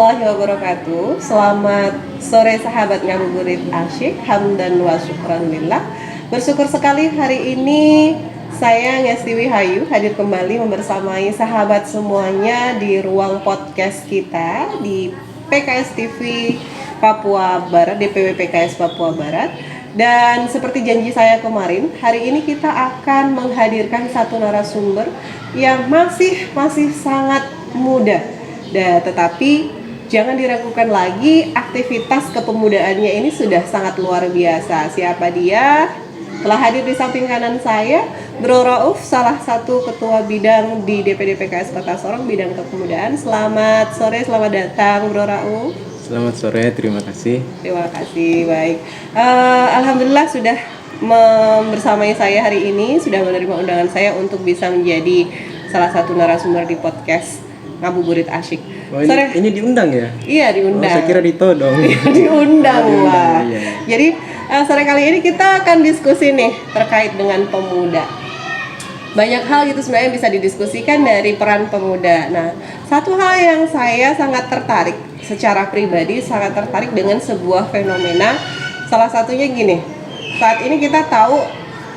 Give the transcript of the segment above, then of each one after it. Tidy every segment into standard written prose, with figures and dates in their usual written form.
warahmatullahi wabarakatuh. Selamat sore sahabat ngabuburit asyik. Hamdan wa syukran lillah. Bersyukur sekali hari ini saya Ngesti Hayu hadir kembali membersamai sahabat semuanya di ruang podcast kita di PKS TV Papua Barat, DPW PKS Papua Barat. Dan seperti janji saya kemarin, hari ini kita akan menghadirkan satu narasumber yang masih sangat muda. Tetapi jangan diragukan lagi, aktivitas kepemudaannya ini sudah sangat luar biasa. Siapa dia? Telah hadir di samping kanan saya, Bro Rauf, salah satu ketua bidang di DPD PKS Kota Sorong, bidang kepemudaan. Selamat sore, selamat datang Bro Rauf. Selamat sore, terima kasih. Terima kasih, baik. Alhamdulillah sudah bersamai saya hari ini, sudah menerima undangan saya untuk bisa menjadi salah satu narasumber di podcast Ngabuburit Asyik. Oh, ini diundang ya? Iya, diundang. Oh, saya kira ditodong. Diundang lah. Iya. Jadi sore kali ini kita akan diskusi nih terkait dengan pemuda. Banyak hal itu sebenarnya bisa didiskusikan dari peran pemuda. Nah, satu hal yang saya sangat tertarik secara pribadi, sangat tertarik dengan sebuah fenomena. Salah satunya gini. Saat ini kita tahu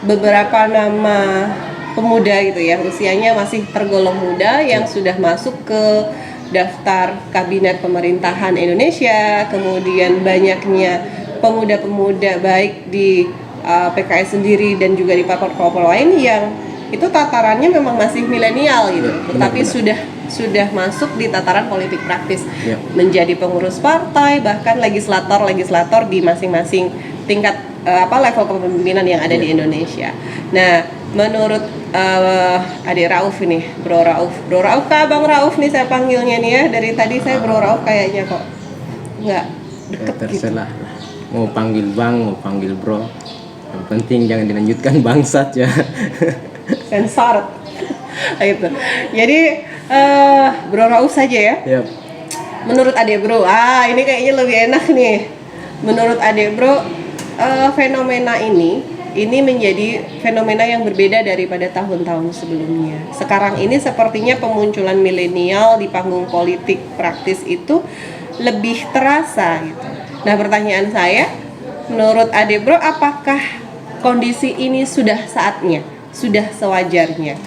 beberapa nama pemuda gitu ya, usianya masih tergolong muda yang sudah masuk ke daftar kabinet pemerintahan Indonesia. Kemudian banyaknya pemuda-pemuda baik di PKS sendiri dan juga di parpol-parpol lain yang itu tatarannya memang masih milenial gitu, tetapi sudah masuk di tataran politik praktis, menjadi pengurus partai, bahkan legislator di masing-masing tingkat level kepemimpinan yang ada di Indonesia. Nah, menurut adik Rauf ini, Bro Rauf kah Bang Rauf nih saya panggilnya nih ya, dari tadi saya Bro Rauf kayaknya kok nggak deket terserah gitu. Mau panggil Bang, mau panggil Bro, yang penting jangan dilanjutkan bangsat ya. Sensor gitu. Jadi Bro Rauf saja ya. Yep. Menurut adik Bro, ini kayaknya lebih enak nih. Menurut adik Bro, fenomena ini menjadi fenomena yang berbeda daripada tahun-tahun sebelumnya. Sekarang ini sepertinya pemunculan milenial di panggung politik praktis itu lebih terasa gitu. Nah, pertanyaan saya, menurut adik Bro, apakah kondisi ini sudah saatnya, sudah sewajarnya?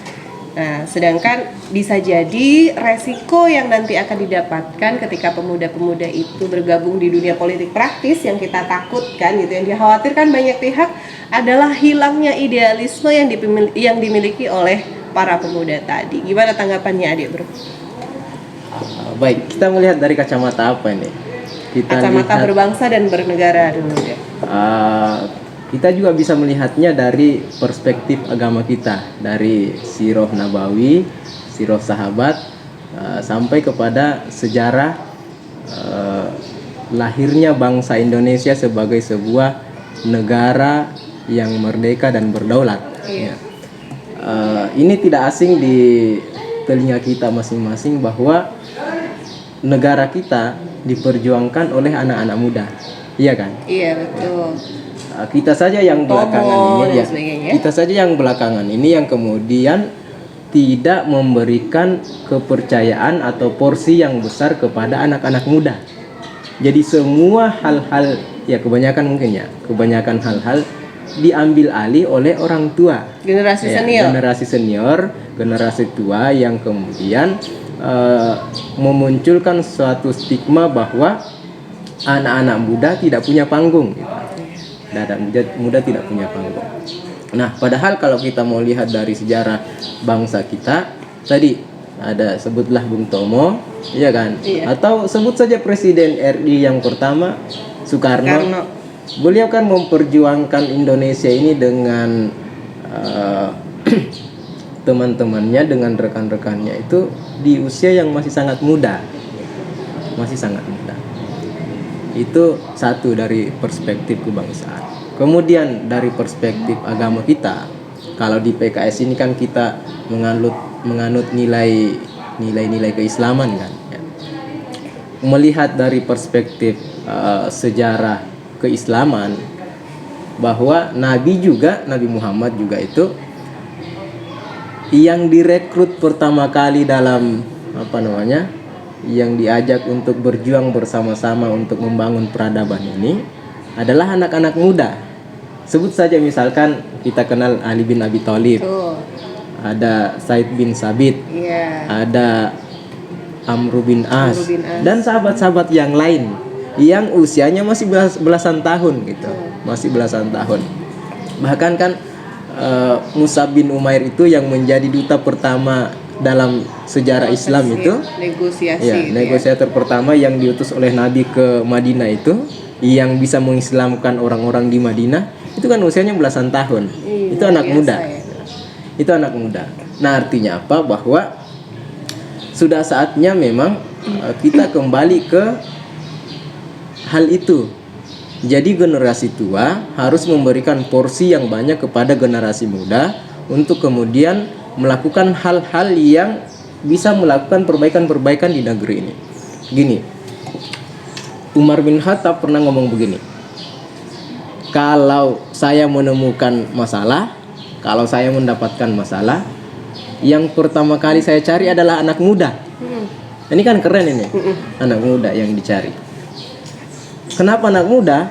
Nah, sedangkan bisa jadi resiko yang nanti akan didapatkan ketika pemuda-pemuda itu bergabung di dunia politik praktis yang kita takutkan gitu, yang dikhawatirkan banyak pihak adalah hilangnya idealisme yang dimiliki oleh para pemuda tadi. Gimana tanggapannya adik Bro? Baik, kita melihat dari kacamata apa ini? Kacamata berbangsa dan bernegara dulu ya. Kita juga bisa melihatnya dari perspektif agama kita, dari sirah nabawi, sirah sahabat, sampai kepada sejarah lahirnya bangsa Indonesia sebagai sebuah negara yang merdeka dan berdaulat. Iya. Ini tidak asing di telinga kita masing-masing bahwa negara kita diperjuangkan oleh anak-anak muda, iya kan? Iya, betul. Kita saja yang belakangan ini kita saja yang belakangan ini yang kemudian tidak memberikan kepercayaan atau porsi yang besar kepada anak-anak muda. Jadi semua hal-hal ya kebanyakan hal-hal diambil alih oleh orang tua, generasi senior, generasi tua yang kemudian memunculkan suatu stigma bahwa anak-anak muda tidak punya panggung gitu. Dan muda tidak punya panggung. Nah, padahal kalau kita mau lihat dari sejarah bangsa kita, tadi ada sebutlah Bung Tomo, iya kan? Iya. Atau sebut saja Presiden RI yang pertama, Soekarno. Beliau kan memperjuangkan Indonesia ini dengan teman-temannya, dengan rekan-rekannya itu di usia yang masih sangat muda. Itu satu dari perspektif kebangsaan. Kemudian dari perspektif agama kita, kalau di PKS ini kan kita menganut nilai keislaman kan ya. Melihat dari perspektif sejarah keislaman, bahwa Nabi Muhammad juga itu yang direkrut pertama kali dalam yang diajak untuk berjuang bersama-sama untuk membangun peradaban ini adalah anak-anak muda. Sebut saja misalkan kita kenal Ali bin Abi Thalib, Tuh. ada Said bin Sabit, Iya. ada Amr bin As, Amr bin As. dan sahabat-sahabat yang lain yang usianya masih belasan tahun gitu, masih belasan tahun. Bahkan kan Mus'ab bin Umair itu yang menjadi duta pertama dalam sejarah Islam itu, negosiasi ya, itu negosiator pertama yang diutus oleh Nabi ke Madinah itu, yang bisa mengislamkan orang-orang di Madinah, itu kan usianya belasan tahun. Iya, Itu anak biasa muda. ya. Itu anak muda. Nah, artinya apa? Bahwa sudah saatnya memang kita kembali ke hal itu. Jadi generasi tua harus memberikan porsi yang banyak kepada generasi muda untuk kemudian melakukan hal-hal yang bisa melakukan perbaikan-perbaikan di negeri ini. Gini, Umar bin Khattab pernah ngomong begini, kalau saya menemukan masalah, kalau saya mendapatkan masalah, yang pertama kali saya cari adalah anak muda. Ini kan keren ini, anak muda yang dicari. Kenapa anak muda?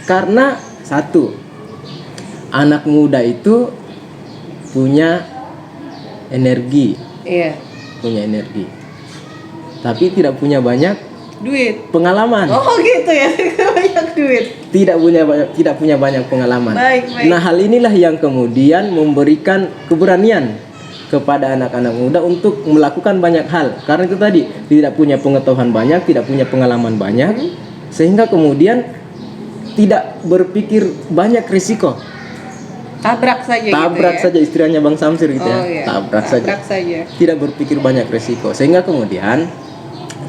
Karena satu, anak muda itu punya energi, Iya. punya energi, tapi tidak punya banyak Duit. pengalaman. Oh gitu ya, banyak duit. Tidak punya banyak pengalaman. Baik. Nah, hal inilah yang kemudian memberikan keberanian kepada anak-anak muda untuk melakukan banyak hal. Karena itu tadi, tidak punya pengetahuan banyak, tidak punya pengalaman banyak, sehingga kemudian tidak berpikir banyak risiko. Tabrak saja Tabrak gitu ya. saja istilahnya Bang Samsir gitu Oh, ya. iya. Tabrak saja. saja. Tidak berpikir banyak risiko. Sehingga kemudian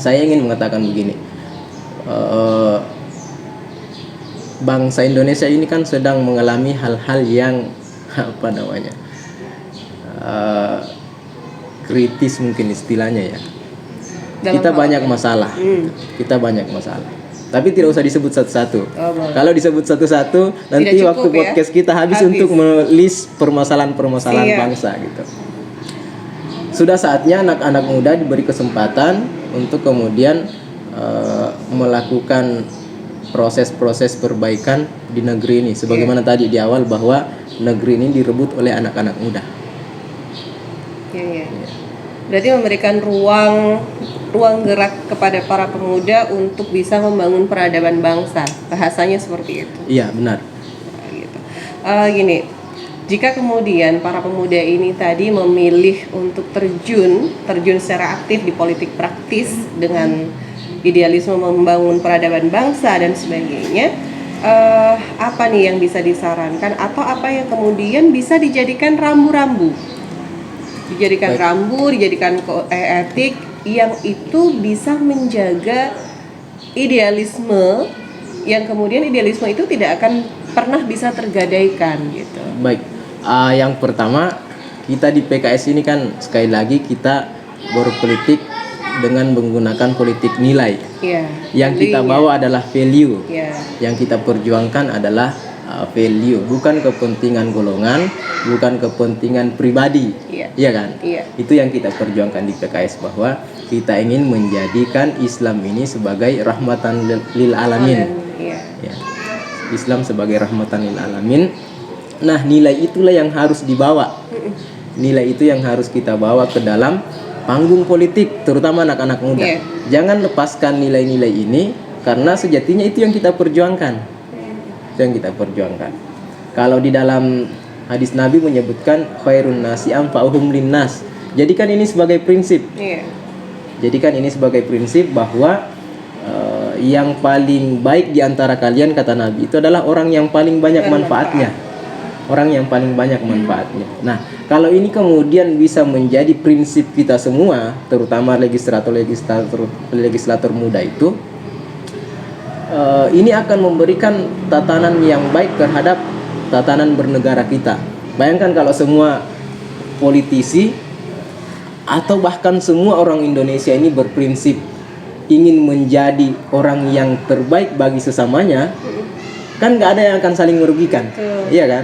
saya ingin mengatakan begini. Bangsa Indonesia ini kan sedang mengalami hal-hal yang apa namanya? Kritis mungkin istilahnya ya. Dalam Kita hal banyak apa? masalah. Kita banyak masalah. Tapi tidak usah disebut satu-satu. Oh, boleh. Kalau disebut satu-satu, nanti Tidak waktu cukup ya. podcast kita habis untuk melist permasalahan-permasalahan Iya. bangsa gitu. Sudah saatnya anak-anak muda diberi kesempatan untuk kemudian melakukan proses-proses perbaikan di negeri ini. Sebagaimana tadi di awal bahwa negeri ini direbut oleh anak-anak muda. Iya. Berarti memberikan ruang gerak kepada para pemuda untuk bisa membangun peradaban bangsa. Bahasanya seperti itu. Iya, benar. Gitu. Gini, jika kemudian para pemuda ini tadi memilih untuk terjun secara aktif di politik praktis dengan idealisme membangun peradaban bangsa dan sebagainya, apa nih yang bisa disarankan atau apa yang kemudian bisa dijadikan rambu-rambu? Dijadikan Baik. rambu, dijadikan etik yang itu bisa menjaga idealisme yang kemudian idealisme itu tidak akan pernah bisa tergadaikan gitu. Baik, yang pertama kita di PKS ini kan sekali lagi kita berpolitik dengan menggunakan politik nilai. Iya. Yang kita Value-nya. bawa adalah value. Iya. Yang kita perjuangkan adalah value, bukan kepentingan golongan, bukan kepentingan pribadi. Iya. Iya kan? Iya. Itu yang kita perjuangkan di PKS, bahwa kita ingin menjadikan Islam ini sebagai rahmatan lil alamin. Iya. Ya. Islam sebagai rahmatan lil alamin. Nah, nilai itulah yang harus dibawa. Nilai itu yang harus kita bawa ke dalam panggung politik, terutama anak-anak muda. Yeah. Jangan lepaskan nilai-nilai ini, karena sejatinya itu yang kita perjuangkan. Itu yang kita perjuangkan. Kalau di dalam hadis Nabi menyebutkan khairun nasi anfa'uhum linnas. Jadikan ini sebagai prinsip. Iya. Jadikan ini sebagai prinsip bahwa yang paling baik di antara kalian, kata Nabi, itu adalah orang yang paling banyak manfaatnya. Orang yang paling banyak manfaatnya. Nah, kalau ini kemudian bisa menjadi prinsip kita semua, terutama legislator muda itu, ini akan memberikan tatanan yang baik terhadap tatanan bernegara kita. Bayangkan kalau semua politisi atau bahkan semua orang Indonesia ini berprinsip ingin menjadi orang yang terbaik bagi sesamanya, kan nggak ada yang akan saling merugikan. Betul. Iya kan?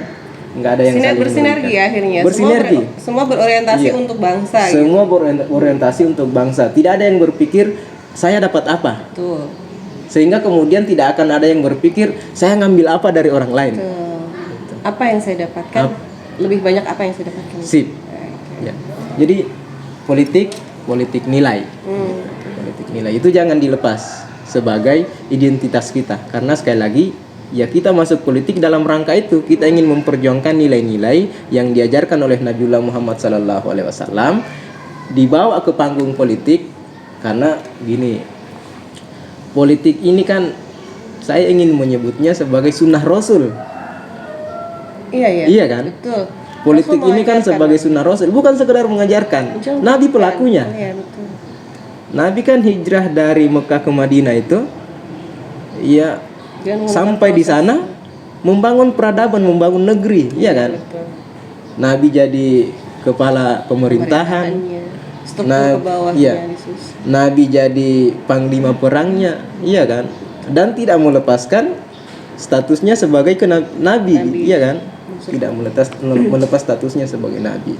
nggak ada yang saling bersinergi merugikan. akhirnya. Bersinergi. Semua berorientasi Iya. untuk bangsa. Semua berorientasi untuk bangsa. Tidak ada yang berpikir saya dapat apa. Betul. Sehingga kemudian tidak akan ada yang berpikir saya ngambil apa dari orang lain. Betul. Apa yang saya dapatkan? Lebih banyak apa yang saya dapatkan? Sip. Ya. Jadi politik nilai. Politik nilai itu jangan dilepas sebagai identitas kita, karena sekali lagi ya kita masuk politik dalam rangka itu kita ingin memperjuangkan nilai-nilai yang diajarkan oleh Nabiullah Muhammad SAW, dibawa ke panggung politik. Karena gini, politik ini kan saya ingin menyebutnya sebagai sunnah Rasul. Iya kan? betul. Politik Rasul ini kan mengajarkan. sebagai sunnah Rasul, bukan sekedar mengajarkan. Mencontohkan. Nabi pelakunya. Iya, betul. Nabi kan hijrah dari Mekah ke Madinah itu, ya Dia menggunakan sampai di proses. sana membangun peradaban, membangun negeri, iya kan? Betul. Nabi jadi kepala pemerintahan, Struktur Nah, ke bawahnya iya. disusun. Nabi jadi panglima perangnya, iya kan? Dan tidak melepaskan statusnya sebagai nabi, iya kan? Tidak melepas statusnya sebagai nabi.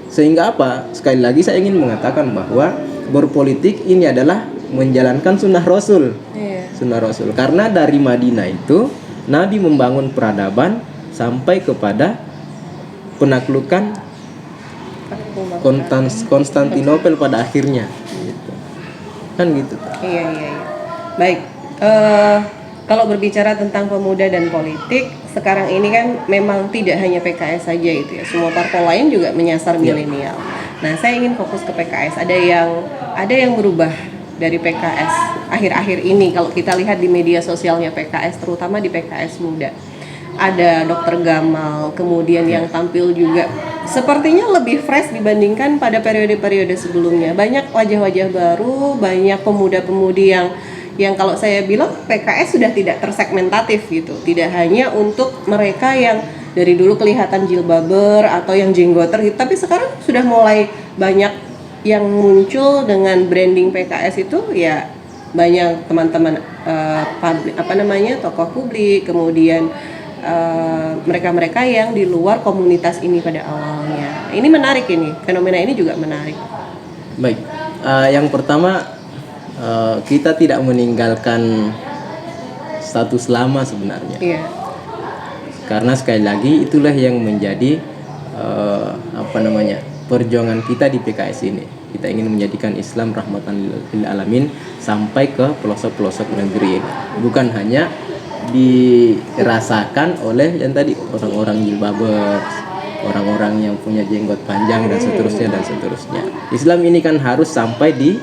Sehingga apa? Sekali lagi saya ingin mengatakan bahwa berpolitik ini adalah menjalankan sunnah Rasul. Iya. Sunnah Rasul. Karena dari Madinah itu Nabi membangun peradaban sampai kepada penaklukan Konstantinopel pada akhirnya. Gitu. Kan gitu. Iya. Baik. Kalau berbicara tentang pemuda dan politik, sekarang ini kan memang tidak hanya PKS saja itu ya. Semua parpol lain juga menyasar milenial. Nah, saya ingin fokus ke PKS. Ada yang berubah dari PKS akhir-akhir ini kalau kita lihat di media sosialnya PKS, terutama di PKS muda. Ada Dr. Gamal, kemudian yang tampil juga sepertinya lebih fresh dibandingkan pada periode-periode sebelumnya. Banyak wajah-wajah baru, banyak pemuda-pemudi yang kalau saya bilang PKS sudah tidak tersegmentatif gitu. Tidak hanya untuk mereka yang dari dulu kelihatan jilbaber atau yang jenggoter gitu, tapi sekarang sudah mulai banyak yang muncul dengan branding PKS itu ya, banyak teman-teman tokoh publik, kemudian mereka-mereka yang di luar komunitas ini pada awalnya. Ini menarik, ini fenomena ini juga menarik. Baik, yang pertama kita tidak meninggalkan status lama sebenarnya. Iya. Karena sekali lagi itulah yang menjadi perjuangan kita di PKS ini. Kita ingin menjadikan Islam rahmatan lil alamin sampai ke pelosok-pelosok negeri ini. Bukan hanya dirasakan oleh yang tadi orang-orang jilbaber, orang-orang yang punya jenggot panjang dan seterusnya. Islam ini kan harus sampai di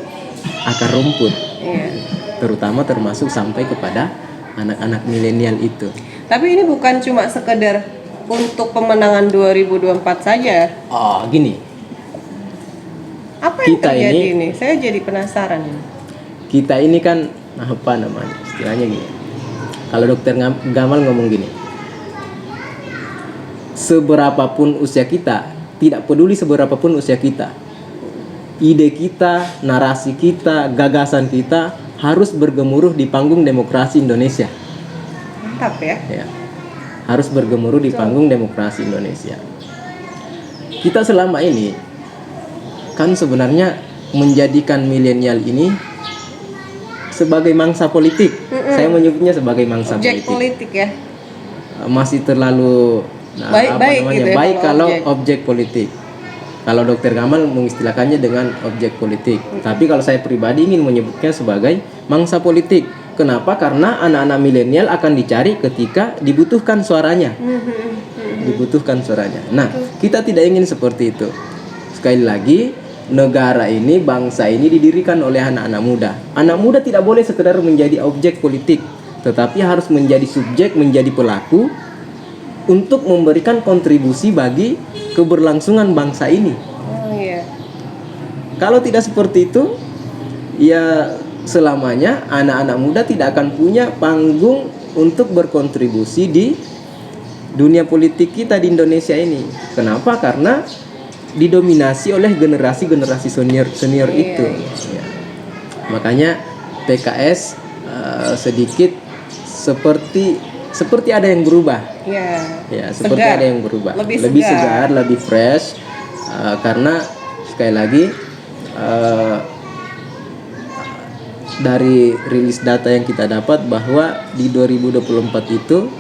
akar rumput. Iya. Terutama termasuk sampai kepada anak-anak milenial itu. Tapi ini bukan cuma sekedar untuk pemenangan 2024 saja. Oh, gini. Apa yang Kita terjadi ini- ini? Saya jadi penasaran. Kita ini kan istilahnya gini. Kalau Dokter Gamal ngomong gini, seberapapun usia kita, tidak peduli seberapapun usia kita, ide kita, narasi kita, gagasan kita harus bergemuruh di panggung demokrasi Indonesia. Mantap ya. Ya, harus bergemuruh di panggung demokrasi Indonesia. Kita selama ini kan sebenarnya menjadikan milenial ini sebagai mangsa politik. Saya menyebutnya sebagai mangsa Objek politik. politik ya. Masih terlalu Baik gitu ya baik kalau kalau objek politik. Kalau Dokter Gamal mengistilahkannya dengan objek politik. Tapi kalau saya pribadi ingin menyebutnya sebagai mangsa politik. Kenapa? Karena anak-anak milenial akan dicari ketika dibutuhkan suaranya. Dibutuhkan suaranya. Nah, kita tidak ingin seperti itu. Sekali lagi, negara ini, bangsa ini didirikan oleh anak-anak muda. Anak muda tidak boleh sekedar menjadi objek politik, tetapi harus menjadi subjek, menjadi pelaku untuk memberikan kontribusi bagi keberlangsungan bangsa ini. Oh iya. Kalau tidak seperti itu, ya selamanya anak-anak muda tidak akan punya panggung untuk berkontribusi di dunia politik kita di Indonesia ini. Kenapa? Karena didominasi oleh generasi-generasi senior itu. Ya. Makanya PKS sedikit seperti seperti ada yang berubah. Ya. Ya, seperti Segar. ada yang berubah. Lebih Lebih segar. segar, lebih fresh. Karena sekali lagi dari rilis data yang kita dapat bahwa di 2024 itu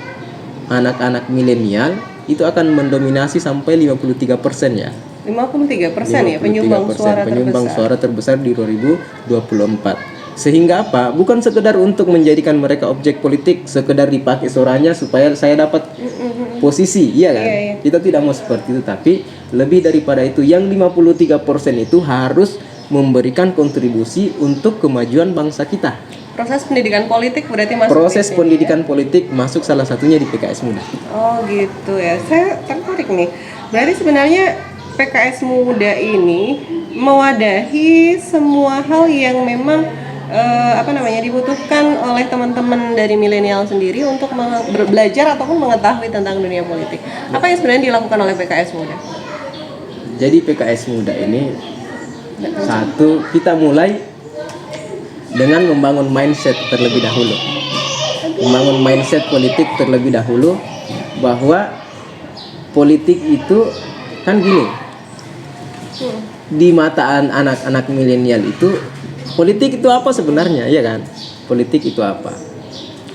anak-anak milenial itu akan mendominasi sampai 53% ya. 53% ya penyumbang 53% suara penyumbang terbesar. suara terbesar di 2024. Sehingga apa? Bukan sekedar untuk menjadikan mereka objek politik, sekedar dipakai suaranya supaya saya dapat posisi, iya kan? Iya, iya. Kita tidak mau seperti itu, tapi lebih daripada itu, yang 53% itu harus memberikan kontribusi untuk kemajuan bangsa kita. Proses pendidikan politik berarti masuk Proses di sini, pendidikan politik masuk salah satunya di PKS Muda. Oh gitu ya, saya tertarik nih. Berarti sebenarnya PKS Muda ini mewadahi semua hal yang memang dibutuhkan oleh teman-teman dari milenial sendiri untuk belajar ataupun mengetahui tentang dunia politik. Apa yang sebenarnya dilakukan oleh PKS Muda? Jadi PKS Muda ini satu, kita mulai dengan membangun mindset terlebih dahulu. Membangun mindset politik terlebih dahulu bahwa politik itu kan gini. Di mata anak-anak milenial itu politik itu apa sebenarnya, ya kan? Politik itu apa?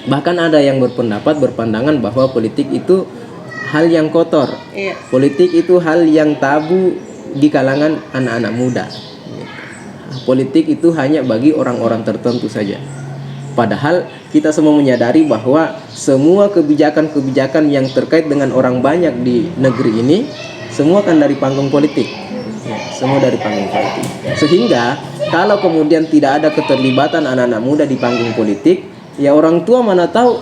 Bahkan ada yang berpandangan bahwa politik itu hal yang kotor. Iya. Politik itu hal yang tabu di kalangan anak-anak muda. Politik itu hanya bagi orang-orang tertentu saja. Padahal kita semua menyadari bahwa semua kebijakan-kebijakan yang terkait dengan orang banyak di negeri ini semua kan dari panggung politik. Ya, semua dari panggung politik. Sehingga kalau kemudian tidak ada keterlibatan anak-anak muda di panggung politik, ya orang tua mana tahu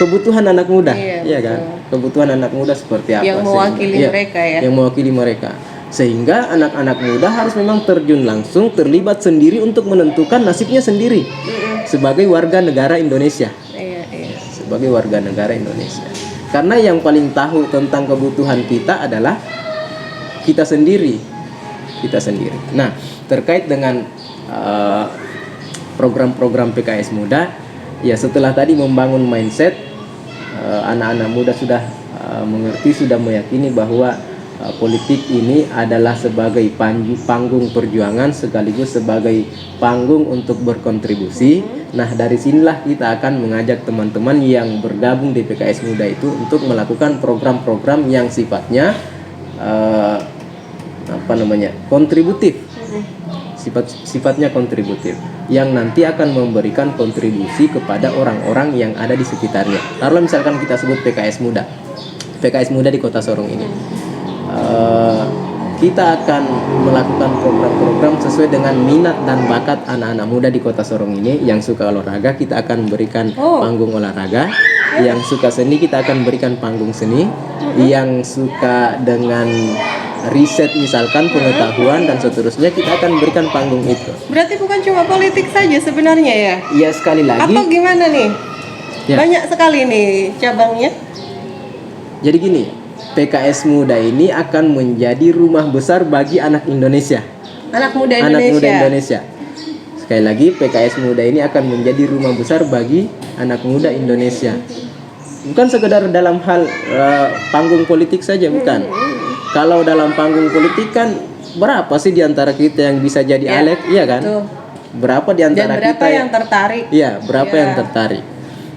kebutuhan anak muda, Iya, kan? Kebutuhan anak muda seperti apa? Yang mewakili mereka ya. Yang mewakili mereka. Sehingga anak-anak muda harus memang terjun langsung, terlibat sendiri untuk menentukan nasibnya sendiri sebagai warga negara Indonesia. Iya. Sebagai warga negara Indonesia. Karena yang paling tahu tentang kebutuhan kita adalah kita sendiri. Nah, terkait dengan program-program PKS Muda, ya setelah tadi membangun mindset, anak-anak muda sudah mengerti, sudah meyakini bahwa politik ini adalah sebagai panggung perjuangan sekaligus sebagai panggung untuk berkontribusi. Nah, dari sinilah kita akan mengajak teman-teman yang bergabung di PKS Muda itu untuk melakukan program-program yang sifatnya kontributif. Sifatnya kontributif yang nanti akan memberikan kontribusi kepada orang-orang yang ada di sekitarnya. Kalau misalkan kita sebut PKS Muda di Kota Sorong ini, kita akan melakukan program-program sesuai dengan minat dan bakat anak-anak muda di Kota Sorong ini. Yang suka olahraga, kita akan berikan panggung olahraga. Yang suka seni, kita akan berikan panggung seni. Yang suka dengan riset misalkan pengetahuan dan seterusnya, kita akan berikan panggung itu. Berarti bukan cuma politik saja sebenarnya ya? Iya, sekali lagi. Atau gimana nih? Ya. Banyak sekali nih cabangnya. Jadi gini, PKS Muda ini akan menjadi rumah besar bagi anak Indonesia. Anak muda Indonesia. Sekali lagi, PKS Muda ini akan menjadi rumah besar bagi anak muda Indonesia. Bukan sekedar dalam hal panggung politik saja, bukan. Kalau dalam panggung politik kan berapa sih di antara kita yang bisa jadi Alek, iya kan? Betul. Berapa di antara Dan berapa kita yang tertarik? Iya, berapa yang tertarik.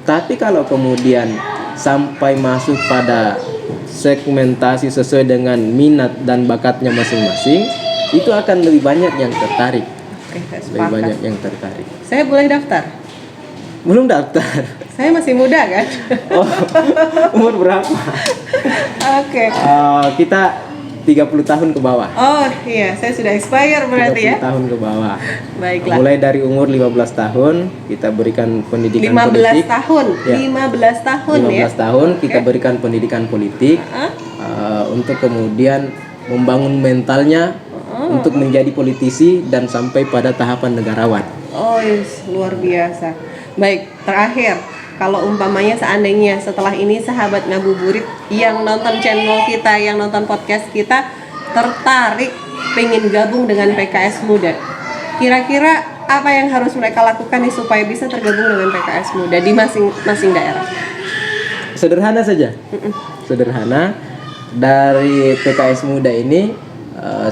Tapi kalau kemudian sampai masuk pada segmentasi sesuai dengan minat dan bakatnya masing-masing, itu akan lebih banyak yang tertarik. Oke, saya Lebih sepakat. banyak yang tertarik. Saya boleh daftar? Belum daftar. Saya masih muda kan? Oh, umur berapa? Oke. Kita 30 tahun ke bawah. Oh iya, saya sudah expire berarti 30 ya? tahun ke bawah. Baiklah. Mulai dari umur 15 tahun kita berikan pendidikan 15 politik. tahun, Ya. 15 tahun 15 ya? tahun kita berikan pendidikan politik untuk kemudian membangun mentalnya untuk menjadi politisi dan sampai pada tahapan negarawan. Oh yes, luar biasa. Baik, terakhir, kalau umpamanya seandainya setelah ini sahabat ngabuburit yang nonton channel kita, yang nonton podcast kita tertarik pengen gabung dengan PKS Muda, kira-kira apa yang harus mereka lakukan nih supaya bisa tergabung dengan PKS Muda di masing-masing daerah? sederhana saja. Sederhana. Dari PKS Muda ini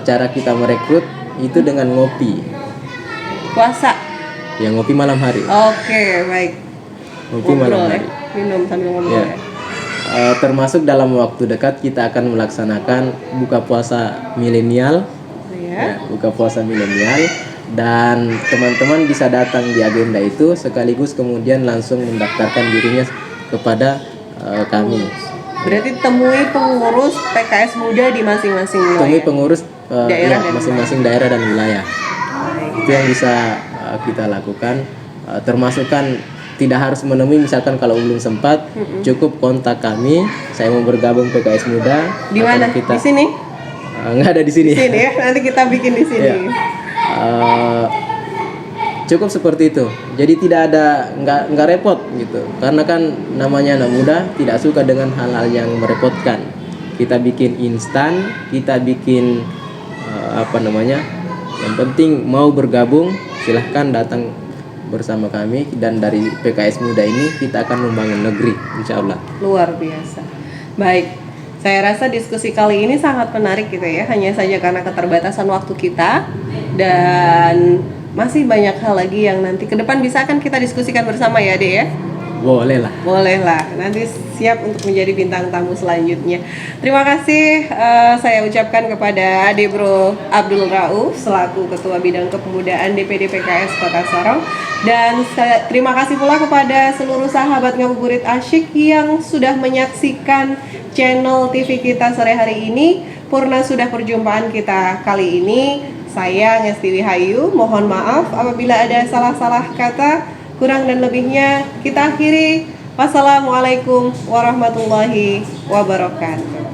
cara kita merekrut itu dengan ngopi. Puasa. Ya, ngopi malam hari. Oke, baik. Ngopi malam hari. Minum sambil ngobrol Ya. ya. Termasuk dalam waktu dekat kita akan melaksanakan buka puasa milenial. Ya. Buka puasa milenial, dan teman-teman bisa datang di agenda itu sekaligus kemudian langsung mendaftarkan dirinya kepada kami. Berarti temui pengurus PKS Muda di masing-masing wilayah. Temui pengurus Daerah dan masing-masing daerah dan wilayah. Itu yang bisa kita lakukan. Termasuk kan tidak harus menemui, misalkan kalau belum sempat, cukup kontak kami. Saya mau bergabung PKS Muda. Di mana? Kita, di sini? nggak ada di sini. Di sini ya. Nanti kita bikin di sini. Ya. Cukup seperti itu. Jadi tidak ada, nggak repot gitu. Karena kan namanya anak muda tidak suka dengan hal-hal yang merepotkan. Kita bikin instan, kita bikin yang penting mau bergabung, silahkan datang bersama kami, dan dari PKS Muda ini kita akan membangun negeri, insya Allah. Luar biasa. Baik, saya rasa diskusi kali ini sangat menarik gitu ya. Hanya saja karena keterbatasan waktu kita, dan masih banyak hal lagi yang nanti ke depan bisa akan kita diskusikan bersama ya, Dek ya. Boleh lah. Boleh lah, nanti siap untuk menjadi bintang tamu selanjutnya. Terima kasih saya ucapkan kepada Ade Bro Abdul Rauf selaku Ketua Bidang Kepemudaan DPD PKS Kota Sorong, dan terima kasih pula kepada seluruh sahabat Ngabuburit Asyik yang sudah menyaksikan channel TV kita sore hari ini. Purna sudah perjumpaan kita kali ini. Saya Ngesti Wihayu, mohon maaf apabila ada salah-salah kata. Kurang dan lebihnya kita akhiri. Wassalamualaikum warahmatullahi wabarakatuh.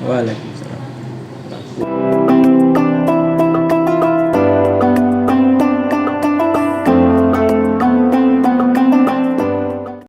Waalaikumsalam.